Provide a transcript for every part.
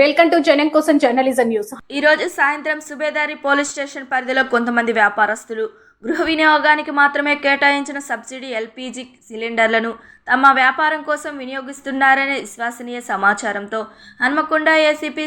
Welcome to జనం కోసం journalism news. ఈ రోజు సాయంత్రం సుబేదారి పోలీస్ స్టేషన్ పరిధిలో కొంతమంది వ్యాపారస్తులు గృహ వినియోగానికి మాత్రమే కేటాయించిన సబ్సిడీ ఎల్పీజీ సిలిండర్లను తమ వ్యాపారం కోసం వినియోగిస్తున్నారనే విశ్వసనీయ సమాచారంతో హన్మకొండ ఏసీపీ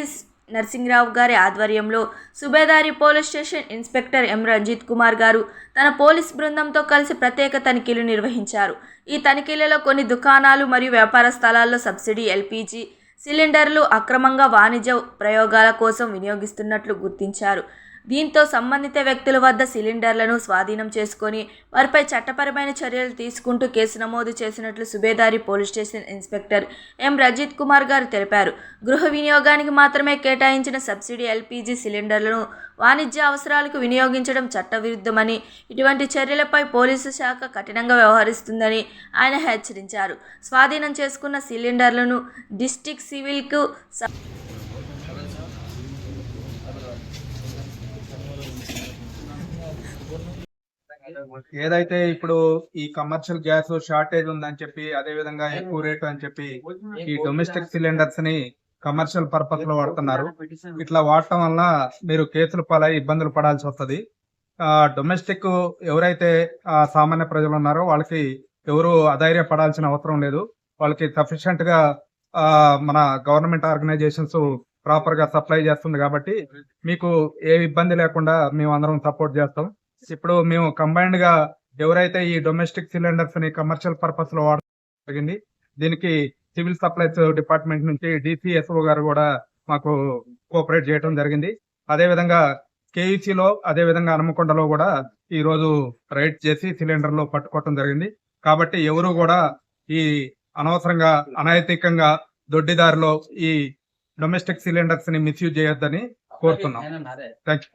నర్సింగ్రావు గారి ఆధ్వర్యంలో Subedari police station inspector M Ranjith Kumar గారు తన పోలీస్ బృందంతో కలిసి ప్రత్యేక తనిఖీలు నిర్వహించారు. ఈ తనిఖీలలో కొన్ని దుకాణాలు మరియు వ్యాపార స్థలాల్లో సబ్సిడీ ఎల్పీజీ సిలిండర్లు అక్రమంగా వాణిజ్య ప్రయోగాల కోసం వినియోగిస్తున్నట్లు గుర్తించారు. దీంతో సంబంధిత వ్యక్తుల వద్ద సిలిండర్లను స్వాధీనం చేసుకొని వారిపై చట్టపరమైన చర్యలు తీసుకుంటూ కేసు నమోదు చేసినట్లు Subedari police station inspector M Ranjith Kumar గారు తెలిపారు. గృహ వినియోగానికి మాత్రమే కేటాయించిన సబ్సిడీ ఎల్పీజీ సిలిండర్లను వాణిజ్య అవసరాలకు వినియోగించడం చట్టవిరుద్ధమని, ఇటువంటి చర్యలపై పోలీసు శాఖ కఠినంగా వ్యవహరిస్తుందని ఆయన హెచ్చరించారు. స్వాధీనం చేసుకున్న సిలిండర్లను డిస్ట్రిక్ట్ సివిల్కు ఏదైతే ఇప్పుడు ఈ కమర్షియల్ గ్యాస్ షార్టేజ్ ఉందని చెప్పి, అదే విధంగా ఎక్కువ రేటు అని చెప్పి ఈ డొమెస్టిక్ సిలిండర్స్ ని కమర్షియల్ పర్పస్ లో వాడుతున్నారు. ఇట్లా వాడటం వల్ల మీరు కేసులు పాలై ఇబ్బందులు పడాల్సి వస్తుంది. డొమెస్టిక్ ఎవరైతే సామాన్య ప్రజలు ఉన్నారో వాళ్ళకి ఎవరు అధైర్యపడాల్సిన అవసరం లేదు. వాళ్ళకి సఫిషియెంట్ గా మన గవర్నమెంట్ ఆర్గనైజేషన్స్ ప్రాపర్ గా సప్లై చేస్తుంది కాబట్టి మీకు ఏ ఇబ్బంది లేకుండా మేము అందరం సపోర్ట్ చేస్తాం. ఇప్పుడు మేము కంబైన్డ్ గా ఎవరైతే ఈ డొమెస్టిక్ సిలిండర్స్ ని కమర్షియల్ పర్పస్ లో వాడడం జరిగింది, దీనికి సివిల్ సప్లైస్ డిపార్ట్మెంట్ నుంచి డిసిఎస్ఓ గారు కూడా మాకు కోఆపరేట్ చేయడం జరిగింది. అదే విధంగా కేఈసీలో, అదే విధంగా హన్మకొండలో కూడా ఈ రోజు రైడ్ చేసి సిలిండర్లు పట్టుకోవడం జరిగింది. కాబట్టి ఎవరు కూడా ఈ అనవసరంగా అనైతికంగా దొడ్డిదారిలో ఈ డొమెస్టిక్ సిలిండర్స్ ని మిస్యూజ్ చేయొద్దని కోరుతున్నాం. Thank you.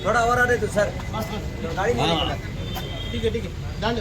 थोड़ा और आ रहे तो सर गाड़ी ठीक है डाल